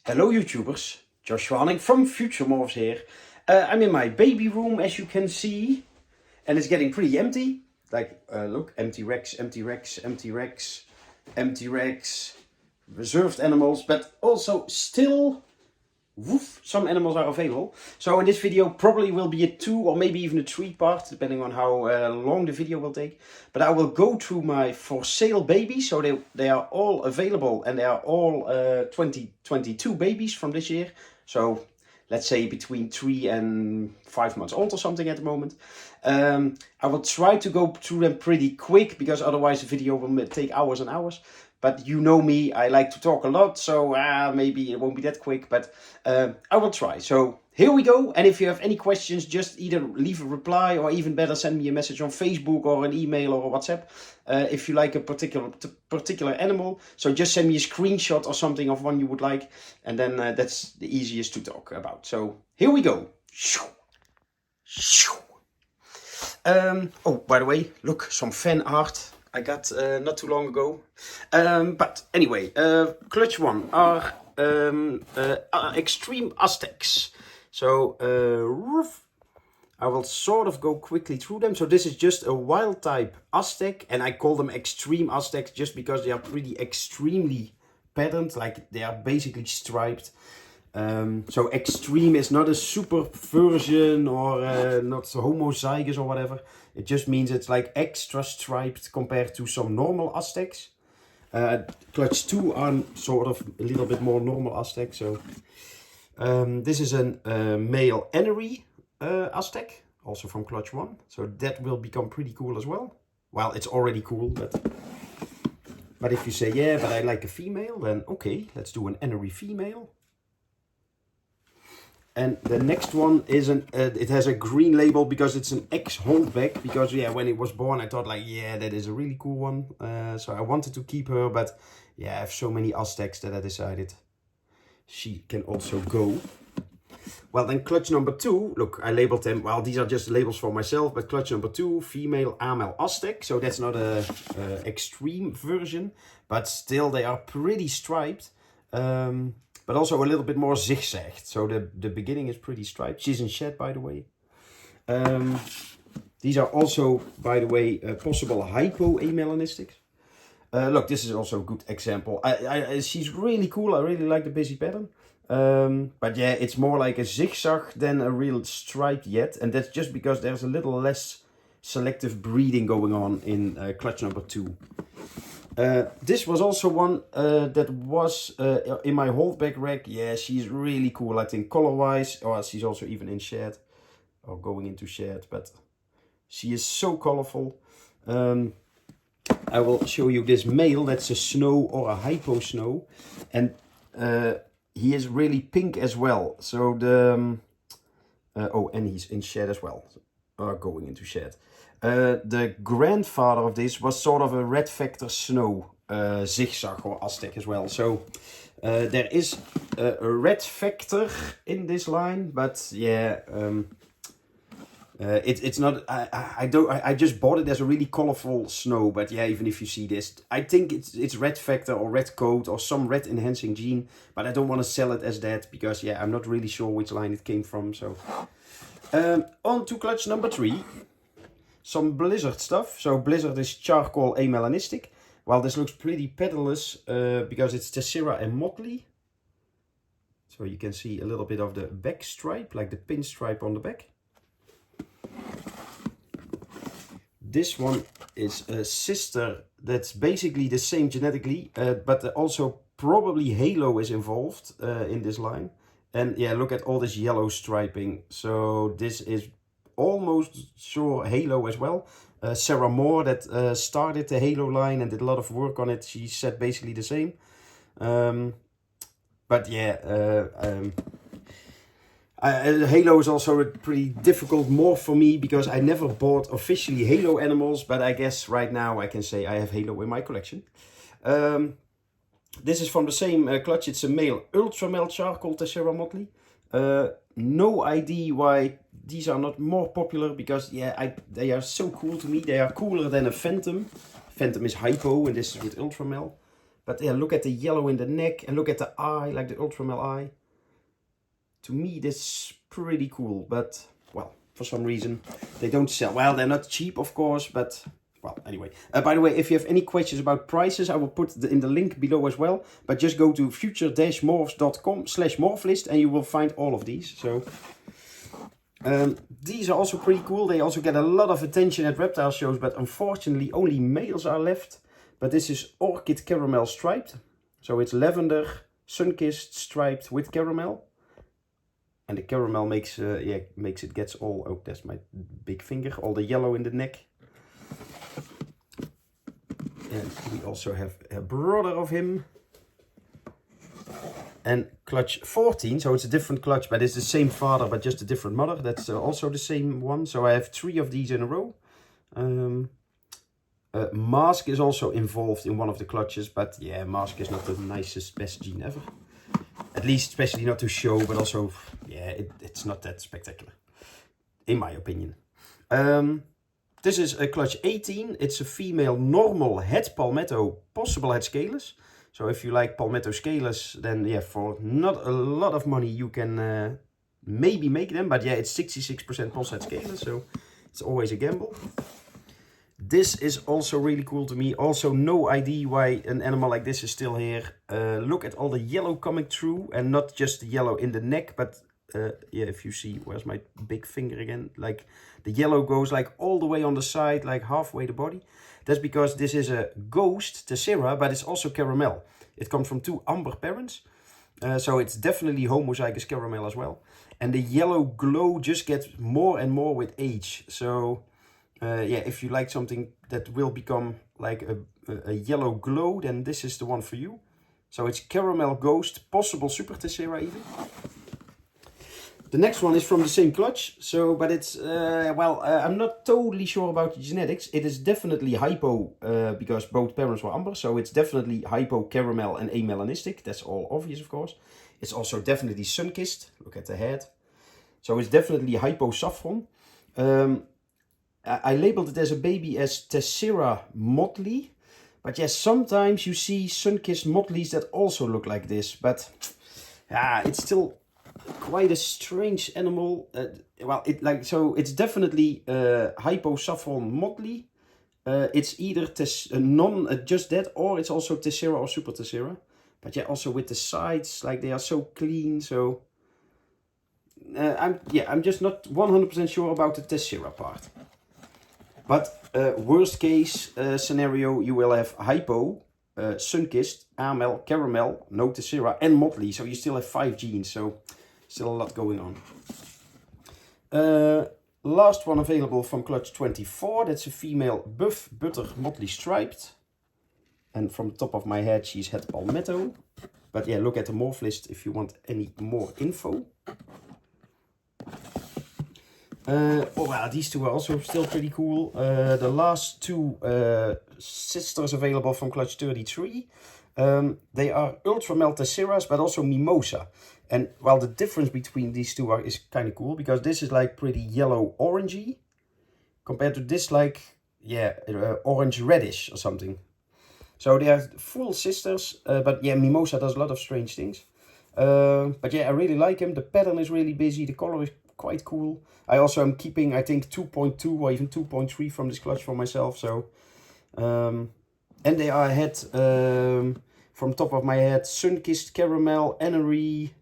Hello YouTubers, Josua Hannink from FutureMorphs here. I'm in my baby room, as you can see, and it's getting pretty empty. Like, look, empty racks, empty racks, empty racks, empty racks, reserved animals, but also still, woof, some animals are available. So in this video probably will be a 2 or maybe even a 3 part, depending on how long the video will take. But I will go through my for sale babies, so they are all available, and they are all 2022 babies from this year. So let's say between 3 and 5 months old or something at the moment. I will try to go through them pretty quick, because otherwise the video will take hours and hours. But you know me, I like to talk a lot, so maybe it won't be that quick, but I will try. So here we go, and if you have any questions, just either leave a reply, or even better, send me a message on Facebook or an email or a WhatsApp if you like a particular animal. So just send me a screenshot or something of one you would like, and then that's the easiest to talk about. So here we go. Oh, by the way, look, some fan art I got not too long ago. But anyway, clutch one are extreme Aztecs. So I will sort of go quickly through them. So this is just a wild type Aztec, and I call them extreme Aztecs just because they are pretty extremely patterned, like they are basically striped. So extreme is not a super version or not homozygous or whatever. It just means it's like extra striped compared to some normal Aztecs. Clutch 2 are sort of a little bit more normal Aztecs. So this is a male Hannink Aztec, also from Clutch 1. So that will become pretty cool as well. Well, it's already cool, but if you say, yeah, but I like a female, then okay, let's do an Hannink female. And the next one is it has a green label because it's an ex-holdback. Because yeah, when it was born, I thought like, yeah, that is a really cool one. So I wanted to keep her, but yeah, I have so many Aztecs that I decided she can also go. Well, then clutch number 2, look, I labeled them. Well, these are just labels for myself, but clutch number 2, female Amel Aztec. So that's not a extreme version, but still they are pretty striped. But also a little bit more zigzagged. So the beginning is pretty striped. She's in shed, by the way. These are also, by the way, possible hypo-amelanistics. Look, this is also a good example. She's really cool. I really like the busy pattern. But yeah, it's more like a zigzag than a real striped yet. And that's just because there's a little less selective breeding going on in clutch number 2. This was also one that was in my holdback rack. Yeah, she's really cool, I think, color-wise. Or she's also even in shed, or going into shed, but she is so colorful. I will show you this male. That's a snow or a hypo snow, and he is really pink as well. So the oh, and he's in shed as well, or going into shed. The grandfather of this was sort of a red factor snow zigzag or Aztec as well. So there is a red factor in this line, but yeah, it's not. I just bought it as a really colorful snow, but yeah, even if you see this, I think it's red factor or red coat or some red enhancing gene, but I don't want to sell it as that because yeah, I'm not really sure which line it came from. So on to clutch number 3. Some Blizzard stuff. So Blizzard is charcoal amelanistic. Well, this looks pretty petaless because it's Tessera and Motley. So you can see a little bit of the back stripe, like the pinstripe on the back. This one is a sister that's basically the same genetically, but also probably halo is involved in this line. And yeah, look at all this yellow striping. So this is almost sure halo as well. Sarah Moore that started the halo line and did a lot of work on it, she said basically the same. But yeah, halo is also a pretty difficult morph for me because I never bought officially halo animals, but I guess right now I can say I have halo in my collection. This is from the same clutch. It's a male ultramel charcoal Tessera Motley. No idea why these are not more popular, because yeah, they are so cool to me. They are cooler than a Phantom. Phantom is hypo and this is with ultramel. But yeah, look at the yellow in the neck and look at the eye, like the Ultramel eye. To me, this is pretty cool, but well, for some reason they don't sell. Well, they're not cheap, of course, but well, anyway. By the way, if you have any questions about prices, I will put in the link below as well. But just go to future-morphs.com/morphlist and you will find all of these. So these are also pretty cool. They also get a lot of attention at reptile shows, but unfortunately only males are left. But this is Orchid Caramel Striped. So it's lavender, sun-kissed, striped with caramel. And the caramel makes it gets all, oh, that's my big finger, all the yellow in the neck. And we also have a brother of him. And clutch 14, so it's a different clutch, but it's the same father, but just a different mother. That's also the same one. So I have 3 of these in a row. Mask is also involved in one of the clutches, but yeah, Mask is not the nicest, best gene ever. At least, especially not to show, but also, yeah, it's not that spectacular, in my opinion. This is a clutch 18. It's a female normal het palmetto, possible het scaleless. So if you like palmetto scaleless, then yeah, for not a lot of money you can maybe make them. But yeah, it's 66% post het scaleless, so it's always a gamble. This is also really cool to me. Also no idea why an animal like this is still here. Look at all the yellow coming through, and not just the yellow in the neck, but yeah, if you see, where's my big finger again? Like the yellow goes like all the way on the side, like halfway the body. That's because this is a ghost Tessera, but it's also caramel. It comes from 2 amber parents. So it's definitely homozygous caramel as well. And the yellow glow just gets more and more with age. So yeah, if you like something that will become like a yellow glow, then this is the one for you. So it's caramel ghost, possible super Tessera even. The next one is from the same clutch, so, but it's, well, I'm not totally sure about the genetics. It is definitely hypo, because both parents were amber, so it's definitely hypo, caramel, and amelanistic. That's all obvious, of course. It's also definitely sun-kissed. Look at the head. So it's definitely hypo saffron. I labeled it as a baby as Tessera motley. But yes, sometimes you see sun-kissed motleys that also look like this. But it's still quite a strange animal. Well, it's definitely hypo saffron motley. It's either just that, or it's also Tessera or super Tessera. But yeah, also with the sides, like they are so clean. So I'm just not 100% sure about the Tessera part. But worst case scenario, you will have hypo, sun-kissed, amel, caramel, no Tessera, and motley. So you still have 5 genes. So still a lot going on. Last one available from clutch 24. That's a female buff butter motley striped. And from the top of my head, she's het palmetto. But yeah, look at the morph list if you want any more info. Oh well, these 2 are also still pretty cool. The last 2 sisters available from clutch 33. They are Ultramel Tesseras, but also Mimosa. And well, the difference between these 2 is kind of cool, because this is like pretty yellow orangey compared to this, like, yeah, orange reddish or something. So they are full sisters, but yeah, Mimosa does a lot of strange things. But yeah, I really like him. The pattern is really busy. The color is quite cool. I also am keeping, I think, 2.2 or even 2.3 from this clutch for myself. So, and they are het, from top of my head, sun-kissed caramel, anery,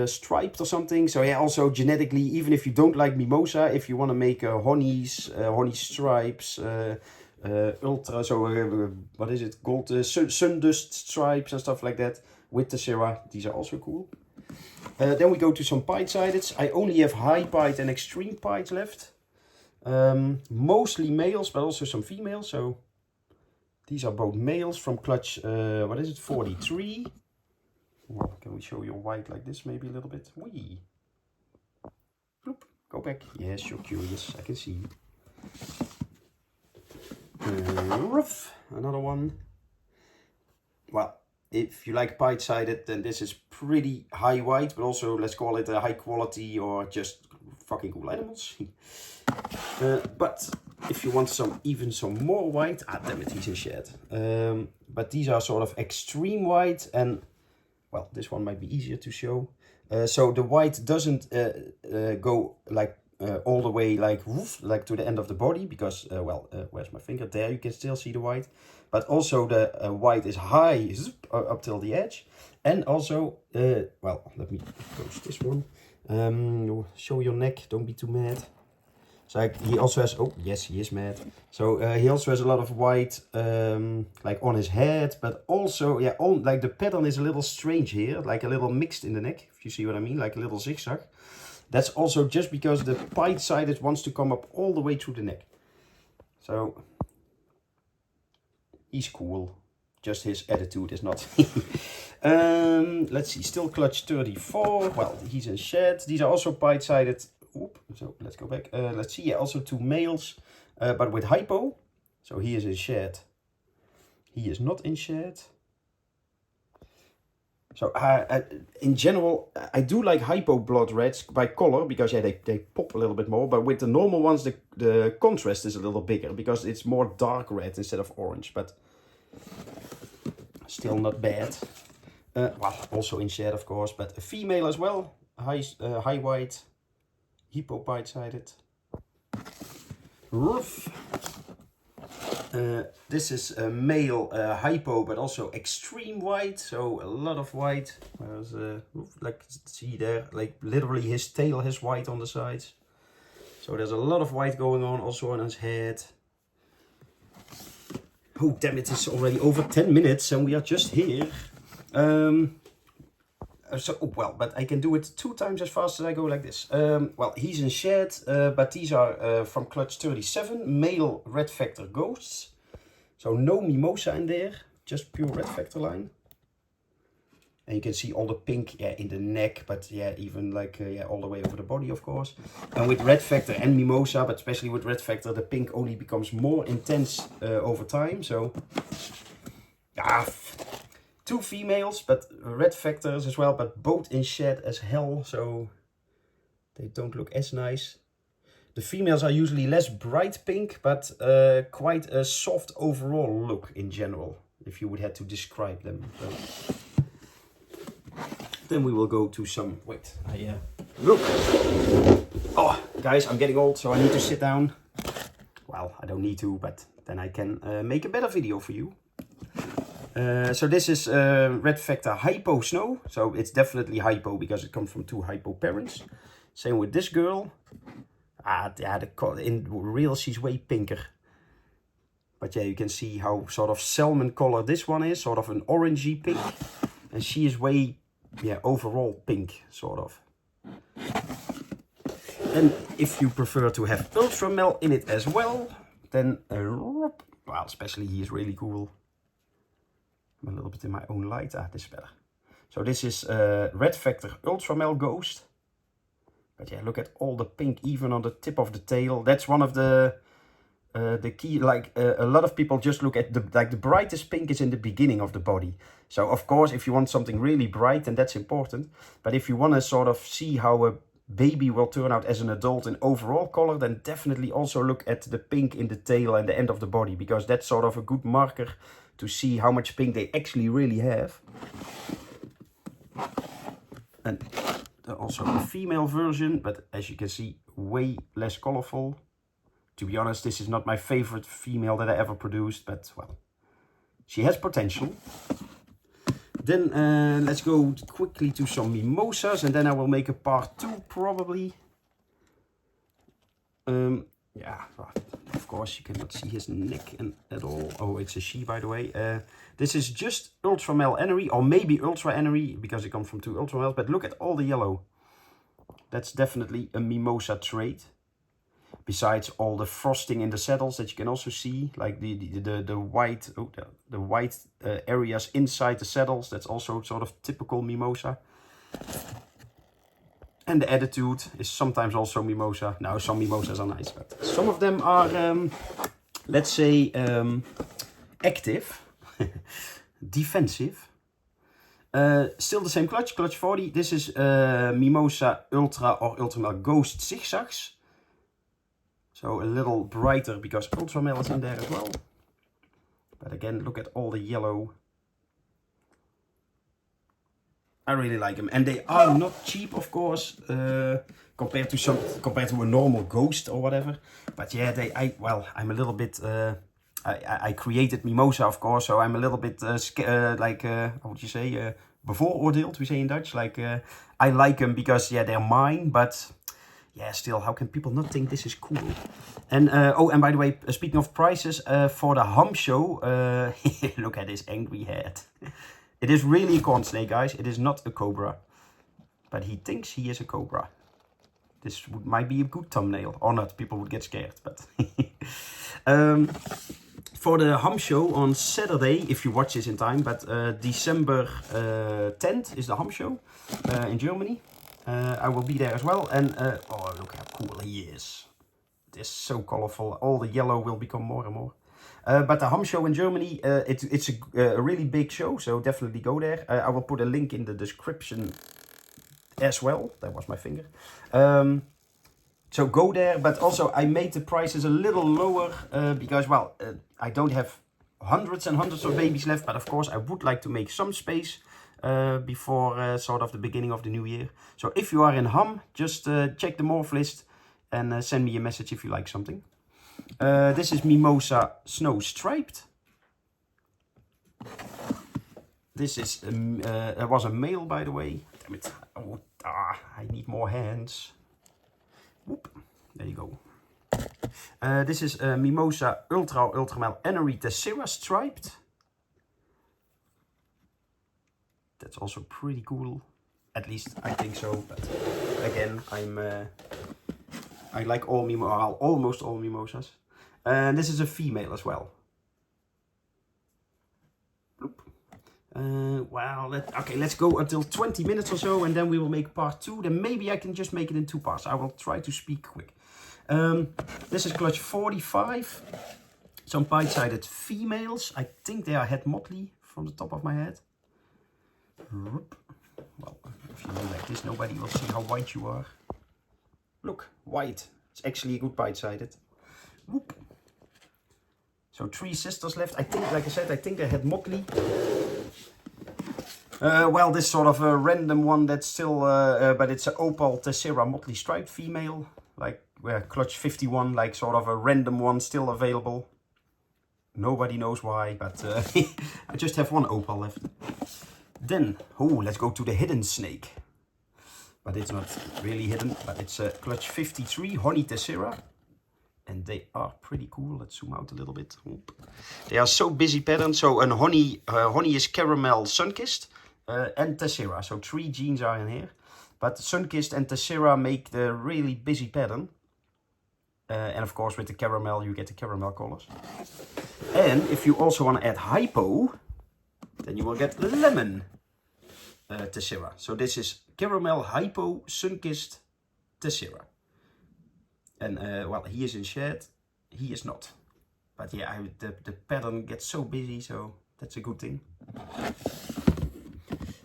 striped or something. So yeah, also genetically, even if you don't like Mimosa, if you want to make honeys, honey stripes, ultra, so what is it, gold, sundust stripes and stuff like that with Tessera, these are also cool. Then we go to some pite-sideds. I only have high pite and extreme pite left. Mostly males, but also some females. So these are both males from clutch, what is it, 43. Well, can we show you white like this maybe a little bit? Wee. Bloop. Go back. Yes, you're curious. I can see. Ruff. Another one. Well, if you like pite-sided, then this is pretty high white, but also let's call it a high quality or just fucking cool animals. But if you want even some more white, damn it, he's in shed. But these are sort of extreme white, and well, this one might be easier to show. So the white doesn't go like all the way like woof, like to the end of the body, because where's my finger? There you can still see the white, but also the white is high up till the edge, and also well, let me close this one. Show your neck, don't be too mad. So he also has, oh yes, he is mad. So he also has a lot of white like on his head, but also, yeah, like the pattern is a little strange here, like a little mixed in the neck, if you see what I mean, like a little zigzag. That's also just because the pied-sided wants to come up all the way through the neck. So he's cool, just his attitude is not. Let's see, still clutch 34, well, he's in shed. These are also pied-sided. Oop, so let's go back. Let's see, yeah, also 2 males, but with hypo. So he is in shed. He is not in shed. So in general, I do like hypo blood reds by color, because yeah, they pop a little bit more. But with the normal ones, the contrast is a little bigger, because it's more dark red instead of orange. But still not bad. Well, also in shed, of course, but a female as well. High white. Hypo pied-sided. Roof. This is a male hypo, but also extreme white, so a lot of white. There's like see there, like literally his tail has white on the sides. So there's a lot of white going on, also on his head. Oh damn it! It's already over 10 minutes, and we are just here. Well, but I can do it 2 times as fast as I go like this. Well, he's in shed, but these are from clutch 37, male red factor ghosts. So no mimosa in there, just pure red factor line. And you can see all the pink, yeah, in the neck, but yeah, even like, yeah, all the way over the body, of course. And with red factor and mimosa, but especially with red factor, the pink only becomes more intense over time. So, yeah. 2 females, but red factors as well, but both in shed as hell, so they don't look as nice. The females are usually less bright pink, but quite a soft overall look in general, if you would have to describe them. So then we will go to some, wait, look. Oh, guys, I'm getting old, so I need to sit down. Well, I don't need to, but then I can make a better video for you. So this is red factor hypo snow, so it's definitely hypo because it comes from 2 hypo parents. Same with this girl. Yeah, in real she's way pinker. But yeah, you can see how sort of salmon color this one is, sort of an orangey pink. And she is way, yeah, overall pink, sort of. And if you prefer to have ultra mel in it as well, then, well, especially he is really cool. I'm a little bit in my own light. This is better. So this is red factor ultramel ghost. But yeah, look at all the pink, even on the tip of the tail. That's one of the key. Like a lot of people just look at the brightest pink is in the beginning of the body. So of course, if you want something really bright, then that's important. But if you want to sort of see how a baby will turn out as an adult in overall color, then definitely also look at the pink in the tail and the end of the body, because that's sort of a good marker to see how much pink they actually really have. And also a female version, but as you can see, way less colorful. To be honest, this is not my favorite female that I ever produced, but well, she has potential. Then let's go quickly to some mimosas, and then I will make a part 2 probably. Yeah, of course you cannot see his neck at all. Oh, it's a she, by the way. This is just ultra male enery, or maybe ultra enery, because it comes from 2 ultra males. But look at all the yellow. That's definitely a mimosa trait. Besides all the frosting in the saddles that you can also see, like the white, the white areas inside the saddles. That's also sort of typical mimosa. And the attitude is sometimes also mimosa. Now, some mimosas are nice, but some of them are, let's say, active, defensive. Still the same clutch, clutch 40. This is Mimosa Ultra or Ultramel Ghost Zigzags. So a little brighter because Ultramel is in there as well. But again, look at all the yellow. I really like them, and they are not cheap, of course, compared to a normal Ghost or whatever. But yeah, I'm a little bit. I created Mimosa, of course, so I'm a little bit how would you say, bevooroordeeld, we say in Dutch. I like them because yeah, they're mine, but yeah, still, how can people not think this is cool? And and by the way, speaking of prices, for the Ham show, look at this angry head. It is really a corn snake, guys. It is not a cobra. But he thinks he is a cobra. This might be a good thumbnail. Or not, people would get scared. But for the Ham show on Saturday, if you watch this in time, but December 10th is the Ham show in Germany. I will be there as well. And oh, look how cool he is. It is so colorful. All the yellow will become more and more. But the Ham show in Germany, it's a really big show, so definitely go there. I will put a link in the description as well. That was my finger. So go there, but also I made the prices a little lower because, well, I don't have hundreds and hundreds of babies left, but of course I would like to make some space before sort of the beginning of the new year. So if you are in Ham, just check the morph list and send me a message if you like something. This is Mimosa Snow Striped. This is it was a male, by the way. Damn it! Oh, I need more hands. Whoop. There you go. This is Mimosa Ultramel Enery Tessera Striped. That's also pretty cool. At least I think so. But again, I like almost all mimosas. And this is a female as well. Wow, okay, let's go until 20 minutes or so, and then we will make part 2. Then maybe I can just make it in 2 parts. I will try to speak quick. This is clutch 45. Some bite-sided females. I think they are head motley from the top of my head. Well, if you go like this, nobody will see how white you are. Look, white. It's actually a good bite-sided. Whoop. So 3 sisters left. I think, like I said, I think they had motley. Well, this sort of a random one that's still, but it's an Opal Tessera motley striped female. Like, clutch 51, like sort of a random one still available. Nobody knows why, but I just have 1 Opal left. Then, let's go to the hidden snake. But it's not really hidden, but it's a clutch 53 Honey Tessera. And they are pretty cool. Let's zoom out a little bit. They are so busy pattern. So an honey is caramel sunkissed and Tessera. So 3 genes are in here. But sunkissed and Tessera make the really busy pattern. And of course with the caramel you get the caramel colors. And if you also want to add hypo, then you will get lemon Tessera. So this is caramel hypo sunkissed Tessera. And well, he is in shed, he is not. But yeah, the pattern gets so busy, so that's a good thing.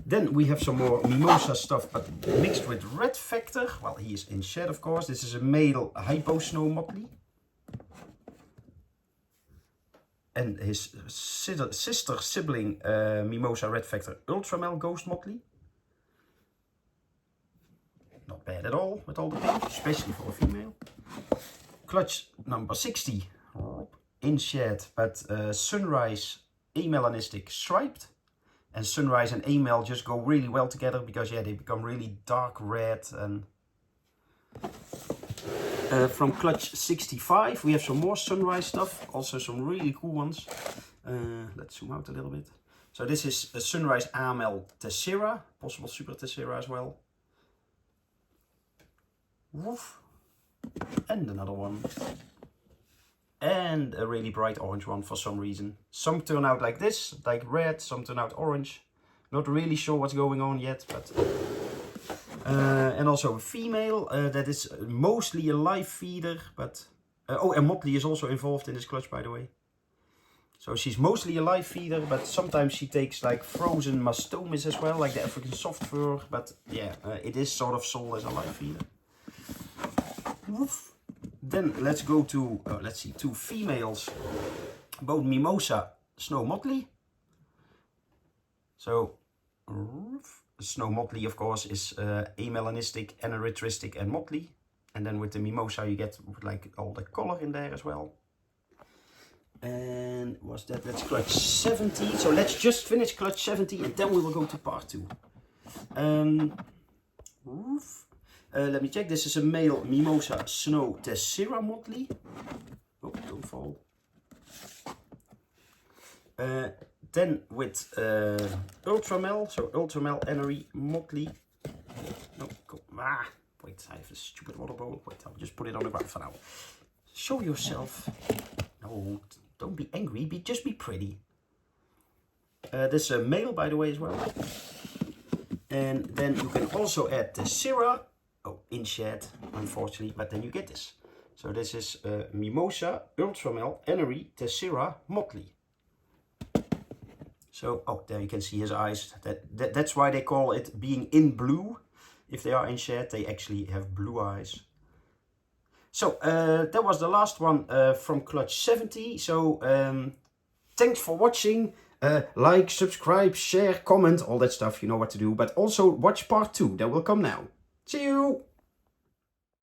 Then we have some more Mimosa stuff, but mixed with Red Factor. Well, he is in shed, of course. This is a male Hypo Snow Motley. And his sister sibling Mimosa Red Factor Ultramel Ghost Motley. Not bad at all with all the pink, especially for a female. Clutch number 60 in shed, but Sunrise Amelanistic Striped. And Sunrise and Amel just go really well together because yeah, they become really dark red. And from clutch 65 we have some more Sunrise stuff, also some really cool ones. Let's zoom out a little bit. So this is a Sunrise Amel Tessera, possible Super Tessera as well. Woof. And another one. And a really bright orange one for some reason. Some turn out like this, like red, some turn out orange. Not really sure what's going on yet, but... and also a female, that is mostly a live feeder, but... and Motley is also involved in this clutch, by the way. So she's mostly a live feeder, but sometimes she takes like frozen mastomis as well, like the African soft fur. But yeah, it is sort of sold as a live feeder. Woof. Then let's go to, let's see, 2 females, both Mimosa, Snow Motley. So, Snow Motley, of course, is amelanistic, anerythristic, and motley. And then with the Mimosa, you get like all the color in there as well. And was that, that's clutch 70. So let's just finish clutch 70 and then we will go to part 2. Let me check. This is a male Mimosa Snow Tessera Motley. Oh, don't fall. Then with Ultramel, so Ultramel Anery Motley. No, go, wait, I have a stupid water bowl. Wait, I'll just put it on the ground for now. Show yourself. No, don't be angry. Just be pretty. This is a male, by the way, as well. And then you can also add Tessera. Oh, in shed, unfortunately, but then you get this. So this is Mimosa Ultramel Anery Tessera Motley. So, oh, there you can see his eyes. That's why they call it being in blue. If they are in shed, they actually have blue eyes. So, that was the last one from clutch 70. So, thanks for watching. Like, subscribe, share, comment, all that stuff. You know what to do. But also watch part 2. That will come now. See you!